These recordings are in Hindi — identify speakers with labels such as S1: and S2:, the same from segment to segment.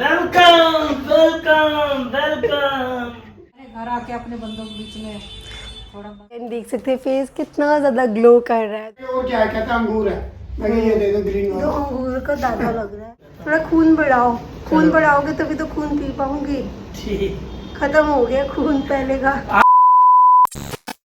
S1: Welcome welcome welcome.
S2: घर आके अपने बंदों के बीच में थोड़ा
S3: देख सकते हैं फेस कितना ज्यादा ग्लो कर रहा है।
S4: वो क्या कहता है अंगूर है, मैं ये दे दो ग्रीन
S3: तो
S4: वाला।
S3: अंगूर का दाना लग रहा है। थोड़ा खून बढ़ाओ, खून बढ़ाओगे तभी तो खून पी पाऊंगी।
S1: ठीक।
S3: खत्म हो गया खून पहले का।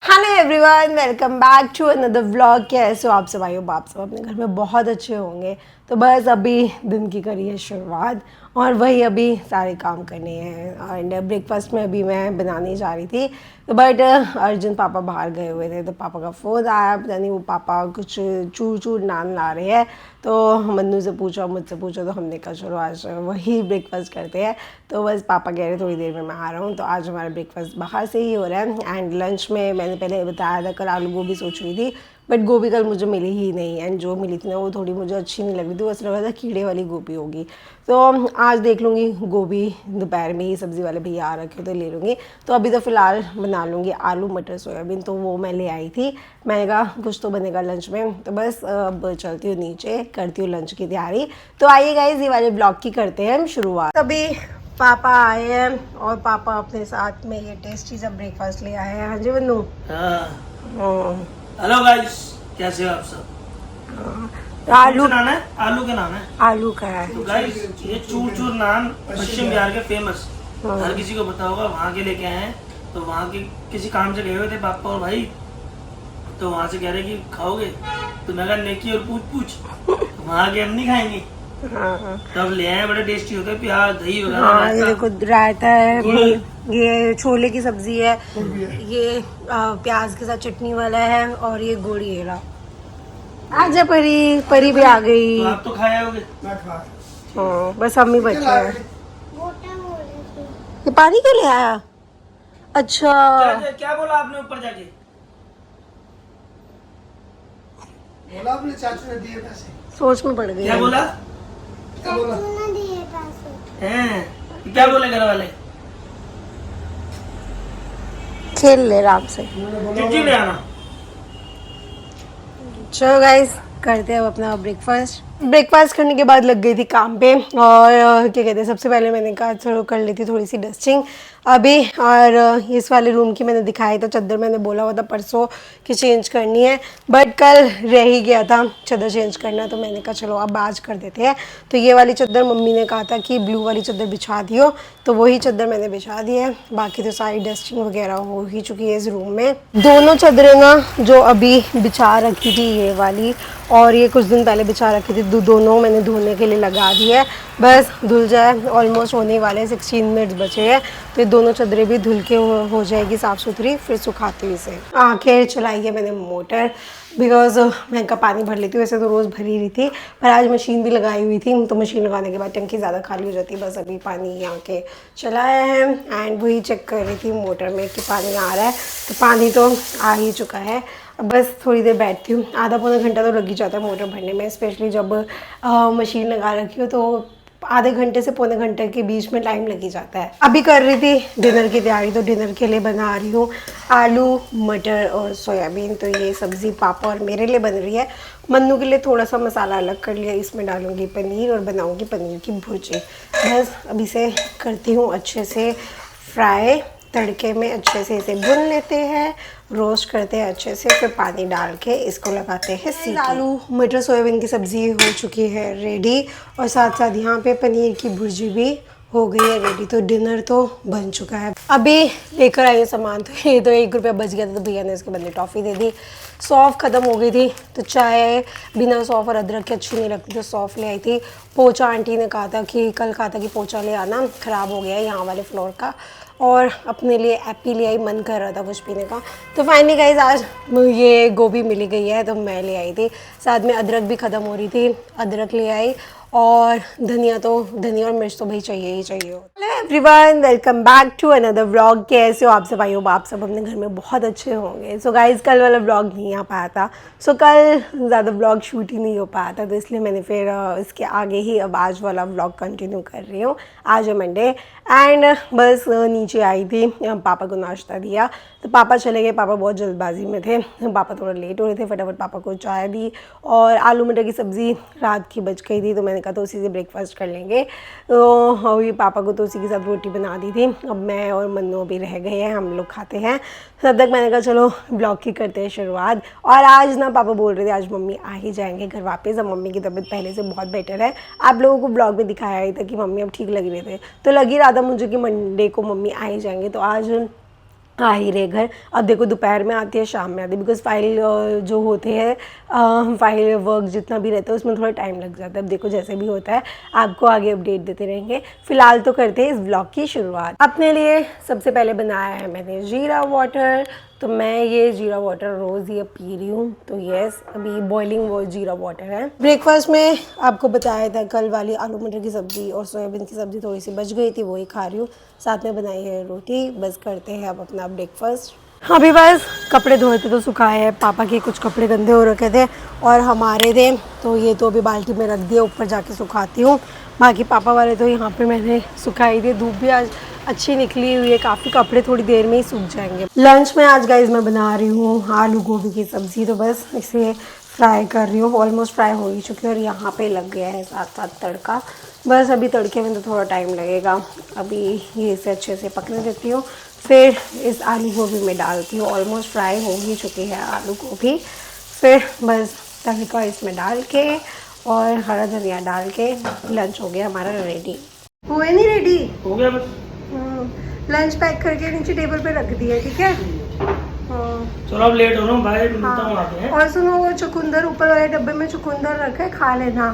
S3: Hello everyone, welcome back to another vlog. कैसे हो आप सब? आई होप आप सब अपने घर में बहुत अच्छे होंगे। तो बस अभी दिन की करी है शुरुआत और वही अभी सारे काम करने हैं। एंड ब्रेकफास्ट में अभी मैं बनाने जा रही थी तो बट अर्जुन पापा बाहर गए हुए थे तो पापा का फ़ोन आया। पता नहीं वो पापा कुछ चूर चूर नान ला रहे हैं तो मन्नू से पूछा, मुझसे पूछा तो हमने कहा चलो आज वही ब्रेकफास्ट करते हैं। तो बस पापा कह रहे थोड़ी देर में मैं आ रहा हूँ। तो आज हमारा ब्रेकफास्ट बाहर से ही हो रहा है। एंड लंच में मैंने पहले बताया था कल आलू गोभी सोच रही थी बट गोभी कल मुझे मिली ही नहीं। एंड जो मिली थी ना वो थोड़ी मुझे अच्छी नहीं लग रही थी, वो ऐसा लग रहा था कीड़े वाली गोभी होगी। तो आज देख लूँगी गोभी, दोपहर में ही सब्ज़ी वाले भैया आ रखे तो ले लूँगी। तो अभी तो फ़िलहाल बना लूँगी आलू मटर सोयाबीन, तो वो मैं ले आई थी। मैंने कहा कुछ तो बनेगा लंच में। तो बस अब चलती हूँ नीचे, करती हूँ लंच की तैयारी। तो आइए गाइस ये वाले ब्लॉग की करते हैं हम शुरुआत। अभी पापा आए हैं और पापा अपने साथ में ये टेस्टी सा ब्रेकफास्ट ले आए हैं। हाँ जी बन्नू।
S1: हेलो गाइस, कैसे हो आप सब?
S3: आलू
S1: नान है, आलू के नान है।
S3: आलू का है।
S1: तो गाइस ये चूर चूर नान पश्चिम बिहार के फेमस, हर किसी को पता होगा। वहाँ के लेके आए हैं। तो वहाँ के किसी काम से गए हुए थे पापा और भाई, तो वहाँ से कह रहे कि खाओगे? तो मैं कहा नेकी और पूछ पूछ, वहाँ के हम नहीं खाएंगे। तब ले आए, बड़े टेस्टी होते हैं, प्याज दही वगैरह।
S3: हाँ ये देखो रायता है,
S1: गुड़।
S3: ये छोले की सब्जी है, ये प्याज के साथ चटनी वाला है और ये गुड़। ये रहा। आजा परी, परी भी आ गई।
S1: तो आप तो खाए होगे।
S4: मैं खा
S3: हाँ बस हम ही बच्चे हैं। ये पानी क्यों ले आया? अच्छा
S1: क्या बोला आपने ऊपर जाके?
S4: बोला अपने चाचू ने दिए पैसे।
S3: सोच में पड़ गई।
S1: क्या बोला?
S4: क्या बोला?
S1: हैं क्या बोले घर वाले?
S3: खेल ले आराम से।
S1: चिट्ठी ले आना।
S3: चलो गाइस करते हैं अब अपना ब्रेकफास्ट करने के बाद लग गई थी काम पे। और क्या कहते हैं, सबसे पहले मैंने कहा चलो कर लेती थोड़ी सी डस्टिंग अभी। और इस वाले रूम की मैंने दिखाई तो चादर मैंने बोला हुआ था परसों कि चेंज करनी है बट कल रह ही गया था चादर चेंज करना। तो मैंने कहा चलो अब आज कर देते हैं। तो ये वाली चादर मम्मी ने कहा था कि ब्लू वाली चादर बिछा दियो, तो वही चादर मैंने बिछा दी है। बाकी तो सारी डस्टिंग वगैरह हो ही चुकी है इस रूम में। दोनों चादरें ना जो अभी बिछा रखी थी, ये वाली और ये कुछ दिन पहले बिछा रखी थी, दोनों मैंने धोने के लिए लगा दी है। बस धुल जाए, ऑलमोस्ट होने वाले 16 मिनट्स बचे हैं। तो ये दोनों चादरें भी धुल के हो जाएगी साफ़ सुथरी, फिर सुखाती हूँ इसे। आखिर चलाई है मैंने मोटर, बिकॉज मैं का पानी भर लेती हूँ, वैसे तो रोज़ भरी रही थी पर आज मशीन भी लगाई हुई थी तो मशीन लगाने के बाद टंकी ज़्यादा खाली हो जाती है। बस अभी पानी यहाँ के चलाया है एंड वही चेक कर रही थी मोटर में कि पानी आ रहा है। तो पानी तो आ ही चुका है। अब बस थोड़ी देर बैठती हूँ, आधा पौना घंटा तो लग ही जाता है मोटर भरने में, स्पेशली जब मशीन लगा रखी हो तो आधे घंटे से पौने घंटे के बीच में टाइम लग ही जाता है। अभी कर रही थी डिनर की तैयारी, तो डिनर के लिए बना रही हूँ आलू मटर और सोयाबीन। तो ये सब्ज़ी पापा और मेरे लिए बन रही है। मन्नू के लिए थोड़ा सा मसाला अलग कर लिया, इसमें डालूंगी पनीर और बनाऊंगी पनीर की भुर्जी। बस अभी से करती हूँ अच्छे से फ्राई, तड़के में अच्छे से इसे भून लेते हैं, रोस्ट करते हैं अच्छे से, फिर पानी डाल के इसको लगाते हैं सीटी। आलू मटर सोयाबीन की सब्ज़ी हो चुकी है रेडी और साथ साथ यहाँ पे पनीर की भुर्जी भी हो गई है रेडी। तो डिनर तो बन चुका है। अभी लेकर आई सामान, तो ये तो 1 रुपया बच गया था तो भैया ने इसके बदले टॉफ़ी दे दी। सौंफ ख़त्म हो गई थी तो चाय बिना सौंफ और अदरक के अच्छी नहीं लगती, तो सौंफ ले आई थी। पोचा आंटी ने कहा था कि कल कहा था कि पोचा ले आना, ख़राब हो गया है यहाँ वाले फ्लोर का। और अपने लिए एप्पी ले आई, मन कर रहा था कुछ पीने का। तो फाइनली गाइस आज ये गोभी मिली गई है तो मैं ले आई थी। साथ में अदरक भी ख़त्म हो रही थी, अदरक ले आई और धनिया और मिर्च तो भाई चाहिए ही चाहिए। Hello everyone, welcome back to another vlog. कैसे हो आप सब? आई होप आप सब अपने घर में बहुत अच्छे होंगे। सो गाइस कल वाला व्लॉग नहीं आ पाया था, सो कल ज़्यादा व्लॉग शूट ही नहीं हो पाया था, तो इसलिए मैंने फिर इसके आगे ही अब आज वाला व्लॉग कंटिन्यू कर रही हूँ। आज है मंडे एंड बस नीचे आई थी, पापा को नाश्ता दिया तो पापा चले गए। पापा बहुत जल्दबाजी में थे, पापा थोड़ा लेट हो रहे थे, फटाफट पापा को चाय दी और आलू मटर की सब्ज़ी रात की बच गई थी तो मैंने मैंने कहा तो उसी से ब्रेकफास्ट कर लेंगे। तो अभी पापा को तो उसी के साथ रोटी बना दी थी, अब मैं और मन्नू अभी रह गए हैं, हम लोग खाते हैं। तब तक मैंने कहा चलो ब्लॉग की करते हैं शुरुआत। और आज ना पापा बोल रहे थे आज मम्मी आ ही जाएंगे घर वापस। अब मम्मी की तबीयत पहले से बहुत बेटर है, आप लोगों को ब्लॉग में दिखाया ही था कि मम्मी अब ठीक लग रहे थे, तो लग ही रहा था मुझे कि मंडे को मम्मी आ ही जाएंगे। तो आज आ ही रहे घर। अब देखो दोपहर में आती है, शाम में आती है, बिकॉज फाइल जो होते हैं फाइल वर्क जितना भी रहता है उसमें थोड़ा टाइम लग जाता है। अब देखो जैसे भी होता है आपको आगे अपडेट देते रहेंगे। फिलहाल तो करते हैं इस ब्लॉग की शुरुआत। अपने लिए सबसे पहले बनाया है मैंने जीरा वाटर, तो मैं ये जीरा वाटर रोज़ ये पी रही हूँ। तो यस, अभी बॉइलिंग वो जीरा वाटर है। ब्रेकफास्ट में आपको बताया था कल वाली आलू मटर की सब्ज़ी और सोयाबीन की सब्ज़ी थोड़ी सी बच गई थी, वही खा रही हूँ। साथ में बनाई है रोटी। बस करते हैं अब अपना ब्रेकफास्ट। अभी बस कपड़े धोए थे तो सुखाए हैं, पापा के कुछ कपड़े गंदे हो रखे थे और हमारे थे, तो ये तो अभी बाल्टी में रख दिया, ऊपर जाके सुखाती हूँ। बाकी पापा वाले तो यहाँ पे मैंने सुखाई दी। धूप भी आज अच्छी निकली हुई है, काफ़ी कपड़े थोड़ी देर में ही सूख जाएंगे। लंच में आज गाइस मैं बना रही हूँ आलू गोभी की सब्ज़ी, तो बस इसे फ्राई कर रही हूँ। ऑलमोस्ट फ्राई हो ही चुकी है और यहाँ पे लग गया है साथ साथ तड़का। बस अभी तड़के में तो थोड़ा टाइम लगेगा, अभी ये इसे अच्छे से पकने देती हूँ, फिर इस आलू गोभी में डालती हूँ। ऑलमोस्ट फ्राई हो ही चुकी है आलू गोभी। फिर बस तड़का इसमें डाल के और हरा धनिया डाल के लंच हो गया हमारा रेडी। हुए नहीं रेडी?
S1: हो गया बस।
S3: लंच पैक करके नीचे टेबल पे रख दिया, ठीक है।
S1: चलो अब लेट हो रहा हूँ भाई, मिलता हूँ आगे हैं।
S3: और सुनो वो चुकंदर ऊपर वाले डब्बे में चुकंदर रखा है, खा लेना।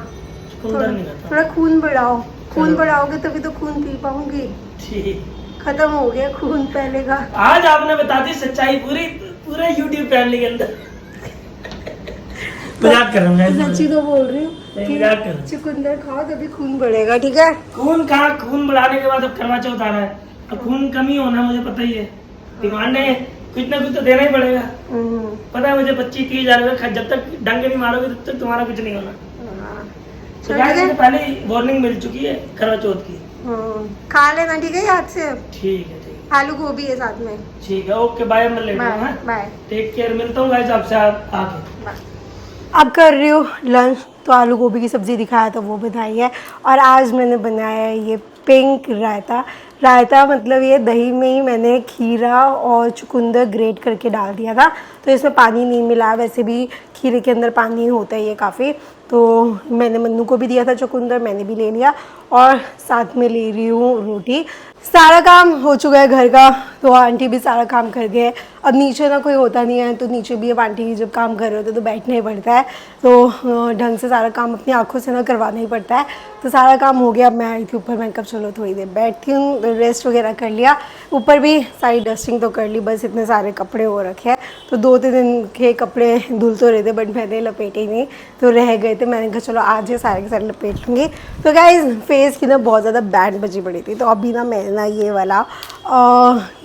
S1: चुकंदर नहीं खाता।
S3: थोड़ा खून बढ़ाओ, खून बढ़ाओगे तभी तो खून पी पाऊंगी।
S1: ठीक,
S3: खत्म हो गया खून पहले का।
S1: आज आपने बता दी सच्चाई पूरी पूरे YouTube फैमिली के अंदर। मजाक कर रहा हूँ,
S3: सच्ची तो बोल रही हूँ
S1: नहीं, मजाक कर रहा हूँ।
S3: चुकंदर खाओ तभी खून बढ़ेगा, ठीक है।
S1: खून कहाँ, खून बढ़ाने के बाद अब करवा चौथ आ रहा है, अब खून कमी होना मुझे पता ही है। डिमांड है, कुछ ना कुछ तो देना ही पड़ेगा। पता है मुझे 25-30 हजार रुपये, जब तक डंग नहीं मारोगे तब तक तुम्हारा कुछ नहीं होना। तो मुझे पहले ही वार्निंग मिल चुकी है करवा चौथ की।
S3: खा लेना, ठीक है, याद से।
S1: ठीक है, ठीक
S3: आलू गोभी है साथ में।
S1: ठीक है, ओके बाय। मैं लेट हूँ,
S3: बाय।
S1: टेक केयर, मिलता हूँ गाइस आपसे आके।
S3: अब कर रही हूँ लंच, तो आलू गोभी की सब्ज़ी दिखाया तो वो बनाई है। और आज मैंने बनाया है ये पिंक रायता। रायता मतलब ये दही में ही मैंने खीरा और चुकंदर ग्रेट करके डाल दिया था, तो इसमें पानी नहीं मिला। वैसे भी खीरे के अंदर पानी होता है ये काफ़ी, तो मैंने मन्नू को भी दिया था चुकंदर, मैंने भी ले लिया और साथ में ले रही हूँ रोटी। सारा काम हो चुका है घर का, तो आंटी भी सारा काम कर गए। अब नीचे ना कोई होता नहीं है, तो नीचे भी अब आंटी जब काम कर रहे होते तो बैठना ही पड़ता है, तो ढंग से सारा काम अपनी आंखों से ना करवाना ही पड़ता है। तो सारा काम हो गया, अब मैं आई थी ऊपर, मैं कब चलो थोड़ी देर बैठती हूँ, रेस्ट वगैरह कर लिया। ऊपर भी सारी डस्टिंग तो कर ली, बस इतने सारे कपड़े हो रखे हैं, तो 2-3 दिन के कपड़े धुल तो रहे थे बट मैंने लपेटे ही नहीं, तो रह गए थे। मैंने कहा चलो आज ये सारे के सारे लपेट लूँगी। तो गाइस फेस की ना बहुत ज़्यादा बैंड बजी पड़ी थी, तो अभी ना मैंने ना ये वाला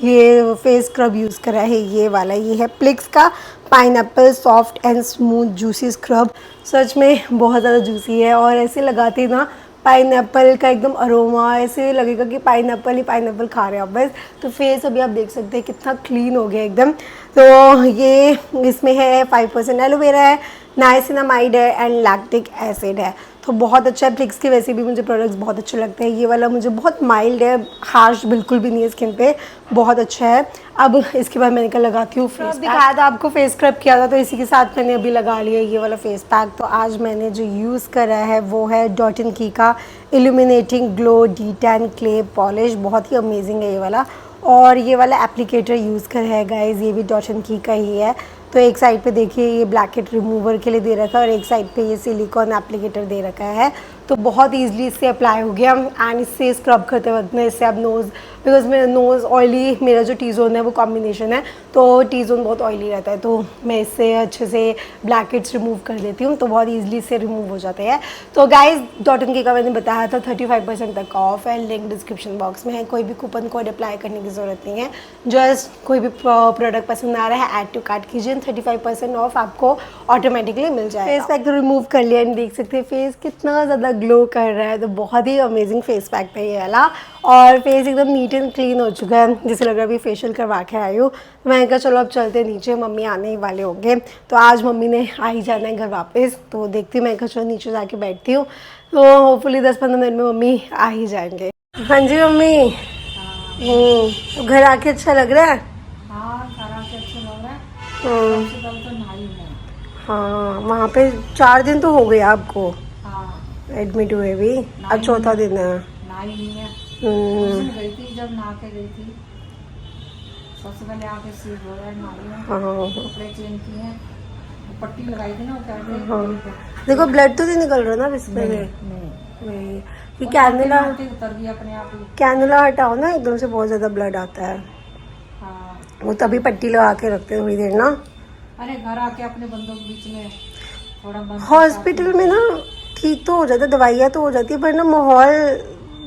S3: ये फेस स्क्रब यूज़ करा है, ये वाला, ये है प्लिक्स का pineapple soft and smooth juicy scrub. सच में बहुत ज़्यादा जूसी है और ऐसे लगाते ना पाइनएप्पल का एकदम अरोमा, ऐसे लगेगा कि पाइनएप्पल ही पाइनएप्पल खा रहे हैं आप बस। तो फेस अभी आप देख सकते हैं कितना क्लीन हो गया एकदम। तो ये इसमें है 5% एलोवेरा है, नाइसिनामाइड है एंड लैक्टिक एसिड है, तो बहुत अच्छा है। प्लिक्स के वैसे भी मुझे प्रोडक्ट्स बहुत अच्छे लगते हैं। ये वाला मुझे बहुत माइल्ड है, हार्श बिल्कुल भी नहीं है स्किन पे, बहुत अच्छा है। अब इसके बाद मैंने कहा लगाती हूँ फेस दिखाया था आपको, फेस स्क्रब किया था, तो इसी के साथ मैंने अभी लगा लिया ये वाला फेस पैक। तो आज मैंने जो यूज़ करा है वो है डॉट एंड की का illuminating glow D-tan clay polish, बहुत ही अमेजिंग है ये वाला। और ये वाला एप्लीकेटर यूज़ कर है गाइज, ये भी डॉट एंड की का ही है। तो एक साइड पे देखिए ये ब्लैक हेड रिमूवर के लिए दे रखा है और एक साइड पे ये सिलिकॉन एप्लीकेटर दे रखा है, तो बहुत ईजिली इससे अप्लाई हो गया। एंड इससे स्क्रब करते वक्त में इससे आप नोज़, बिकॉज मेरा नोज़ ऑयली, मेरा जो टी जोन है वो कॉम्बिनेशन है, तो टी जोन बहुत ऑयली रहता है, तो मैं इससे अच्छे से ब्लैक हेड्स रिमूव कर देती हूँ, तो बहुत ईजिली इससे रिमूव हो जाते हैं। तो गाइज डॉट एंड की का मैंने बताया था 35% तक ऑफ है, लिंक डिस्क्रिप्शन बॉक्स में है। कोई भी कूपन कोड अप्लाई करने की ज़रूरत नहीं है, जस्ट कोई भी प्रोडक्ट पसंद आ रहा है ऐड टू कार्ट कीजिए, 35% ऑफ आपको ऑटोमेटिकली मिल जाएगा। फेस पैक तो रिमूव कर लिया एंड देख सकते हैं फेस कितना ज़्यादा ग्लो कर रहा है, तो बहुत ही अमेजिंग फेस पैक था ये वाला। और फेस एकदम नीट एंड क्लीन हो चुका है, जैसे लग रहा है अभी फेशियल करवा के आई हूँ। तो मैंने कहा चलो अब चलते नीचे, मम्मी आने ही वाले होंगे, तो आज मम्मी ने आ ही जाना है घर वापस, तो देखती हूँ। मैं कहा चलो नीचे जाके बैठती हूँ, तो होपफुली 10-15 मिनट में मम्मी आ ही जाएंगे। हाँ जी मम्मी। तो घर आके अच्छा लग रहा है?
S2: हाँ घर आके अच्छा लग रहा है।
S3: हम्म,
S2: सबसे पहले तो नहाई मैं।
S3: हाँ वहाँ पे 4 दिन तो हो गए आपको
S2: हाँ
S3: एडमिट हुए भी, अब चौथा दिन है।
S2: नहाई नहीं है। उस
S3: हम्म,
S2: दिन गई थी जब नहा के गई थी, सबसे पहले आके सिर धोया, नहाई हूँ,
S3: हाँ
S2: कपड़े चेंज किए, पट्टी लगाई थी ना वो कहते हैं।
S3: हाँ। देखो ब्लड तो नहीं निकल रहा ना बिस्तर में।
S2: नहीं
S3: नहीं, कि कैनुला
S2: उतर गई अपने आप ही।
S3: कैनुला हटाओ ना एकदम से बहुत ज्यादा ब्लड आता है।
S2: हाँ
S3: वो तभी पट्टी लगा के रखते हैं थोड़ी देर ना।
S2: अरे घर आके अपने बंदों के बीच में थोड़ा बंद।
S3: हॉस्पिटल में ना ठीक तो हो जाता है, दवाइयाँ तो हो जाती है, पर ना माहौल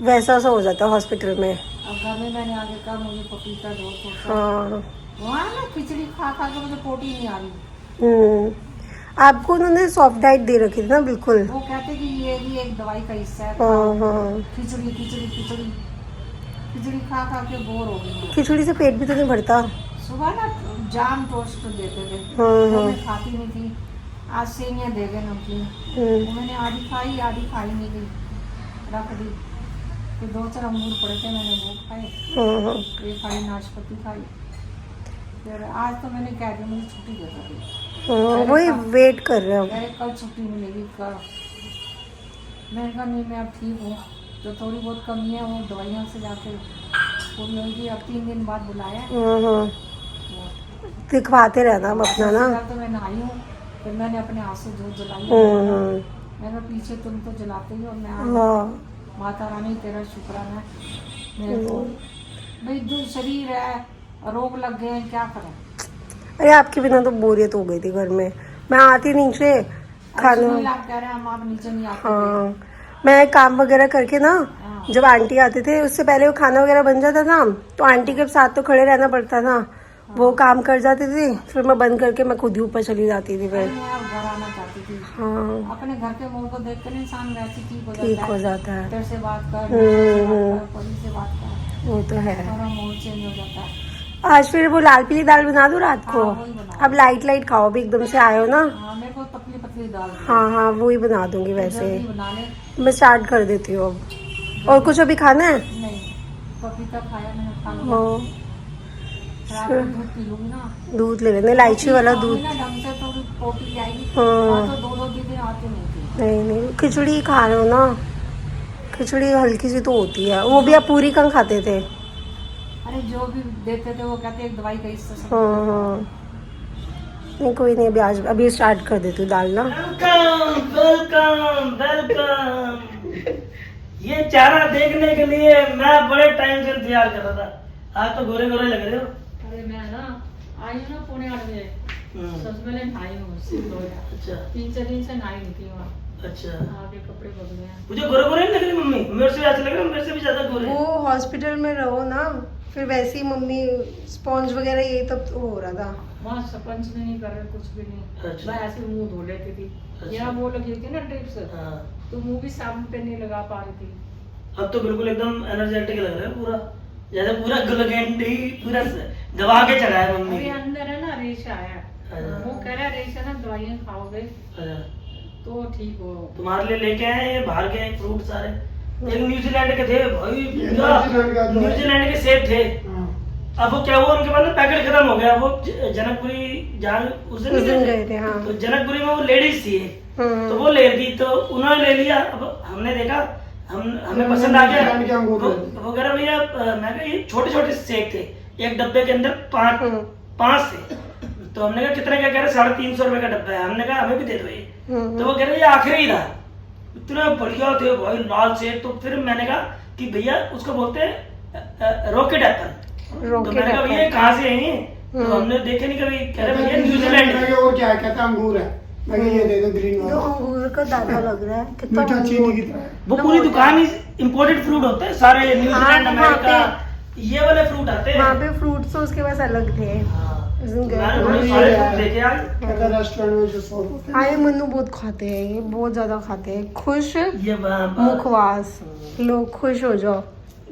S3: वैसा सा हो जाता है हॉस्पिटल में।
S2: अब घर में मैंने आगे कहा मुझे पपीता दो तो
S3: हाँ।
S2: वहाँ ना खिचड़ी खा खा के मुझे पोटी नहीं आ रही।
S3: आपको उन्होंने सॉफ्ट डाइट दे रखी थी ना बिल्कुल।
S2: वो कहते कि ये भी एक दवाई का हिस्सा है।
S3: हाँ हाँ।
S2: खिचड़ी खिचड़ी खिचड़ी खिचड़ी खा खा के बोर हो गई।
S3: खिचड़ी से पेट भी तो नहीं भरता।
S2: सुबह ना जाम टोस्ट देते थे,
S3: हाँ,
S2: जो
S3: हाँ।
S2: मैं खाती नहीं थी। आज सेवियाँ दे गए नमकीन,
S3: हम्म,
S2: वो मैंने आधी खाई नहीं गई, रख दी। फिर 2-4 अंगूर पड़े थे, मैंने वो खाए,
S3: हाँ हाँ।
S2: एक खाई नाशपाती खाई। फिर आज तो मैंने कह दिया मुझे छुट्टी दे दी।
S3: हाँ, वही वेट कर रहे हो।
S2: कह रहे कल छुट्टी मिलेगी कल। मैंने कहा नहीं मैं अब ठीक हूँ, जो थोड़ी बहुत कमी है वो दवाइयों से जाके पूरी होगी। अब 3 दिन बाद बुलाया है।
S3: हाँ हाँ। दिखवाते रहना अब अपना ना।
S2: कल तो मैं नहाई हूँ, फिर मैंने अपने हाथ से जोत जलाई।
S3: हम्म,
S2: मैं कहा पीछे तुम तो जलाते ही हो, मैं आज
S3: हाँ।
S2: माता रानी तेरा शुक्राना है मेरे को। भाई जो शरीर है, रोग लग गए हैं, क्या करें।
S3: अरे आपके बिना तो बोरियत हो गई थी घर में। मैं आती नीचे खाना।
S2: आप कह रहे हैं हम आप नीचे नहीं आते थे।
S3: हाँ, मैं काम वगैरह करके ना,
S2: हाँ।
S3: जब आंटी आते थे उससे पहले वो खाना वगैरह बन जाता था, तो आंटी के साथ तो खड़े रहना पड़ता था। वो काम कर जाती थी, फिर मैं बंद करके मैं खुद ही ऊपर चली जाती थी फिर।
S2: मैं अब घर आना चाहती थी।
S3: हाँ,
S2: अपने घर के मुंह को देख कर इंसान वैसे ठीक हो
S3: ठीक
S2: जाता
S3: हो
S2: है।
S3: जाता है।
S2: तेरे से बात कर, मेरे से बात कर, कोई से बात कर,
S3: वो तो है।
S2: थोड़ा मूड चेंज हो जाता है।
S3: आज फिर वो लाल पीली दाल बना दूं रात को।
S2: हाँ, वही बना।
S3: अब लाइट लाइट खाओ, भी एकदम से आए हो ना।
S2: हाँ मेरे को पतली पतली दाल दे।
S3: हाँ हाँ, वही बना दूंगी वैसे।
S2: जल्दी बना ले।
S3: मैं स्टार्ट कर देती हूँ अब। और कुछ अभी खाना है?
S2: नहीं, पपीता खाया मैंने, खा लिया।
S3: हाँ,
S2: रात को दूध पी लूंगी ना।
S3: दूध ले लेना, इलायची वाला दूध।
S2: ना ढंग से थोड़ी पोटी आएगी।
S3: हाँ।
S2: तो 2-2 दिन आती नहीं थी।
S3: नहीं नहीं, खिचड़ी खा रहे हो ना। खिचड़ी हल्की सी तो होती है, वो भी आप पूरी कम खाते थे।
S2: अरे जो भी देते थे वो कहते एक दवाई का हिस्सा सब।
S3: हाँ हाँ। नहीं कोई नहीं, अभी स्टार्ट कर देती हूँ दाल ना।
S1: Welcome welcome welcome. ये चारा देखने के लिए मैं बड़े टाइम से इंतजार कर रहा था। आज तो गोरे गोरे लग रहे हो।
S2: अरे मैं ना आई हूँ ना 7:45 बजे। सबसे पहले नहाई हूँ, सिर धोया।
S1: अच्छा
S2: 3-4 दिन से नहाई नहीं थी वहाँ।
S1: अच्छा।
S2: आगे कपड़े बदल गए हैं।
S1: मुझे गोरे गोरे नहीं लग रही मम्मी, मेरे से ऐसा लग रहा है मेरे से भी ज्यादा गोरे।
S3: वो हॉस्पिटल में रहो ना, फिर वैसे ही मम्मी स्पॉन्ज वगैरह ये तब तो हो रहा था।
S2: वहाँ सरपंच ने नहीं कर रहे कुछ भी नहीं।
S1: अच्छा।
S2: मैं ऐसे मुंह धो लेती थी।
S1: अच्छा।
S2: यहाँ वो लगी थी ना ड्रिप्स,
S1: हाँ,
S2: तो मुंह भी साबुन पे नहीं लगा पा रही थी।
S1: अब तो बिल्कुल एकदम एनर्जेटिक लग रहा है पूरा, जैसे पूरा ग्लूकोन-डी पूरा दबा के चढ़ा है मम्मी।
S2: अभी अंदर है ना रेशा है।
S1: अच्छा।
S2: वो कह रहा है रेशा ना दवाइयाँ खाओगे
S1: अच्छा,
S2: तो ठीक हो।
S1: तुम्हारे लिए लेके आए ये बाहर के फ्रूट सारे। एक न्यूजीलैंड के थे भाई,
S4: ये
S1: पूरा
S4: न्यूजीलैंड का तो है।
S1: न्यूजीलैंड के सेब थे।
S4: हाँ।
S1: अब वो क्या हुआ, उनके पास ना पैकेट खत्म हो गया। वो जनकपुरी जहाँ उस दिन
S3: उस दिन
S1: नहीं
S3: गए थे, हाँ।
S1: तो जनकपुरी में वो लेडीज थी,
S3: हम्म।
S1: तो वो ले ली, तो उन्होंने ले लिया। अब हमने देखा, हमें पसंद आ गया।
S4: न्यूजीलैंड के अंगूर ले लिए।
S1: वो कह रहा भैया, मैं कहा ये छोटे छोटे सेब थे, एक डब्बे के अंदर 5 थे। तो हमने कहा कितने का, कह रहे 350 रुपए का डब्बा है। हमने कहा हमें भी दे दो ये। तो वो कह रहे ये आखिरी था, इतना बढ़िया थे भाई लाल सेब। तो फिर मैंने कहा कि भैया उसको बोलते हैं रॉकेट एप्पल। तो मैंने कहा भैया कहाँ से है ये? तो हमने देखे नहीं कभी। कह रहे भैया न्यूजीलैंड
S4: मैं
S1: के।
S4: और क्या है, कहता है अंगूर है। मैं कहा ये दे दो ग्रीन
S3: तो
S4: वाला।
S3: अंगूर का दाना लग रहा है कितना।
S4: मीठा चीनी की तरह है।
S1: वो पूरी दुकान ही इम्पोर्टेड फ्रूट होते हैं सारे, न्यूजीलैंड,
S3: हाँ, वहाँ
S1: अमेरिका, ये वाले फ्रूट आते हैं।
S3: वहाँ पे फ्रूट्स तो उसके पास अलग थे।
S1: हाँ।
S3: उस दिन गए
S1: मैंने
S3: थे
S1: बड़े
S3: ना।
S1: सारे फ्रूट देखे आज।
S4: कहता है रेस्टोरेंट में जो सर्व होते हैं।
S3: आए मनु बहुत खाते हैं, ये बहुत ज्यादा खाते हैं। खुश
S1: ये
S3: मुखवास, लोग खुश हो जाओ।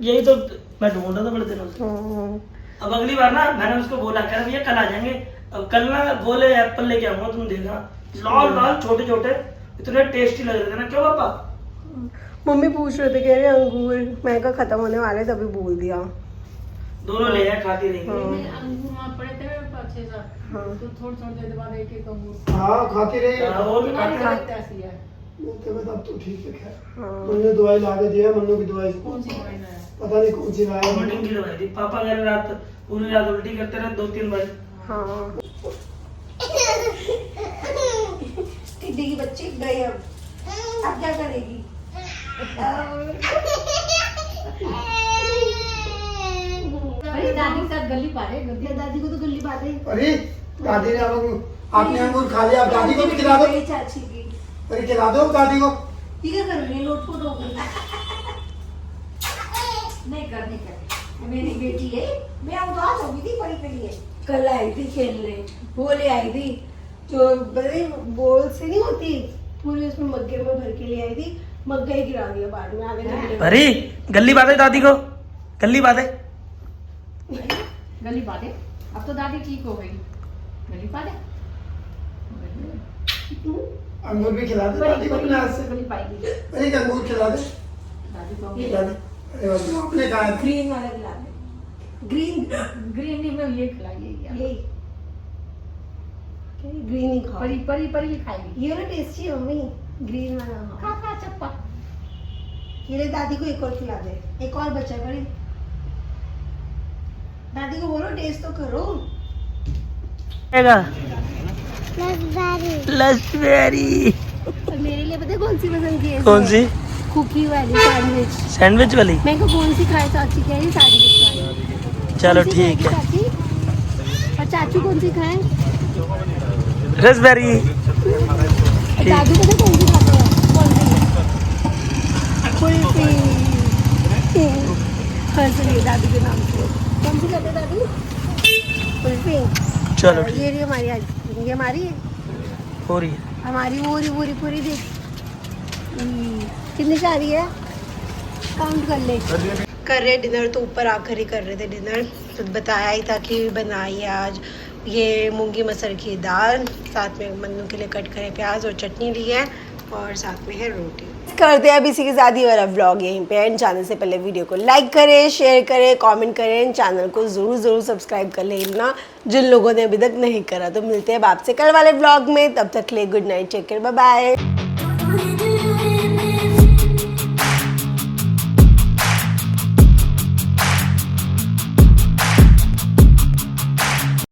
S1: यही तो मैं ढूंढ रहा था बड़े दिनों से।
S3: हम्म।
S1: अब अगली बार ना मैंने उसको बोला, कह रहा भैया कल आ जाएंगे। अब कल ना बोले एप्पल लेके आऊंगा, तुम देखना लाल लाल छोटे छोटे, इतने टेस्टी लग रहे थे ना। क्यों पापा?
S3: मम्मी पूछ रहे थे, कह रहे अंगूर, मैं कहा खत्म होने वाले तभी बोल दिया।
S1: दोनों ले आए, खाती रही।
S2: अंगूर वहाँ पड़े थे 6-7, तो थोड़ी थोड़ी देर बाद एक अंगूर।
S4: हाँ खाती रही।
S1: और भी
S2: तुम्हारी
S1: खाती
S2: तबीयत ऐसी है।
S4: तबीयत अब तो ठीक है खैर।
S3: हाँ।
S4: मैंने दवाई ला के दिया, मन्नू की दवाई।
S2: कौन सी दवाई लाया?
S4: पता नहीं कौन सी लाया।
S1: वोमिटिंग की दवाई थी। पापा कह रहे रात पूरी रात उल्टी करते रहे 2-3 बार।
S3: हाँ। टिड्डी की बच्ची गई, अब क्या करेगी?
S2: अरे दादी के साथ गली पा रहे,
S3: दादी को तो गली बात है।
S4: अरे दादी ने आपने अंगूर खा लिया, आप दादी को भी खिला दो।
S3: चाची की
S4: अरे खिला दो दादी को।
S3: ये क्या कर रही है? लोटपोट हो गई।
S2: नहीं कर मेरी बेटी है।
S3: मैं उदास हो गई थी परी के लिए। कल आई थी खेलने, वो ले आई थी जो बड़े बोल से नहीं होती, पूरी उसमें मग्गे में भर के ले आई थी। मग्गा ही गिरा दिया बाद में आगे घंटे में।
S1: अरे गली बात है दादी को, गली बात है।
S2: गली पा दे, अब तो दादी ठीक हो गई। गली पा दे,
S4: अंगूर भी खिला दे दादी को अपने हाथ से।
S2: गली पाएगी
S4: अरे एक अंगूर खिला दे।
S2: दादी को।
S4: खिला दे। अरे बाप, आपने कहा था।
S3: ग्रीन वाला खिला दे। ग्रीन
S2: ग्रीन में ये खिलाइए,
S3: ये ग्रीन ही खाओ।
S2: परी परी परी खाएगी।
S3: ये वाला टेस्टी है मम्मी, ग्रीन वाला खाओ।
S2: खा चप्पा।
S3: ये ले दादी को एक और खिला दे, एक और बचा है बड़ी। दादी को बोलो टेस्ट तो करो।
S1: लसबेरी।
S3: और मेरे लिए पता है कौन सी पसंद की है?
S1: कौन सी?
S3: कुकी वाली सैंडविच।
S1: सैंडविच वाली।
S3: मैं को कौन सी खाए? चाची कह रही सैंडविच वाली।
S1: चलो
S3: कौन सी
S1: ठीक है।
S3: खाएगी चाची? और चाचू कौन सी खाए?
S1: रसबेरी।
S3: और दादू पता कौन सी खाते हैं? कौन सी? कुल्फी। हंस रही है दादू के नाम से। कौन सी खाते हैं दादू? कुल्फी।
S1: चलो
S3: ये रही हमारी आइसक्रीम, ये हमारी है।
S1: हो रही है।
S3: हमारी वो पूरी पूरी देख। कितनी आ रही है? काउंट कर ले। कर रहे डिनर तो ऊपर आकर ही कर रहे थे डिनर। तो बताया ही था कि बनाई है आज ये मूंगी मसर की दाल, साथ में मन्नू के लिए कट करे प्याज और चटनी ली है, और साथ में है रोटी। करते हैं अब इसी के साथ ही वाला व्लॉग यहीं पे एंड। जाने से पहले वीडियो को लाइक करें, शेयर करें, कमेंट करें, चैनल को ज़रूर सब्सक्राइब कर लेना जिन लोगों ने अभी तक नहीं करा। तो मिलते हैं अब आपसे कल वाले व्लॉग में, तब तक के लिए good night, take care, bye bye.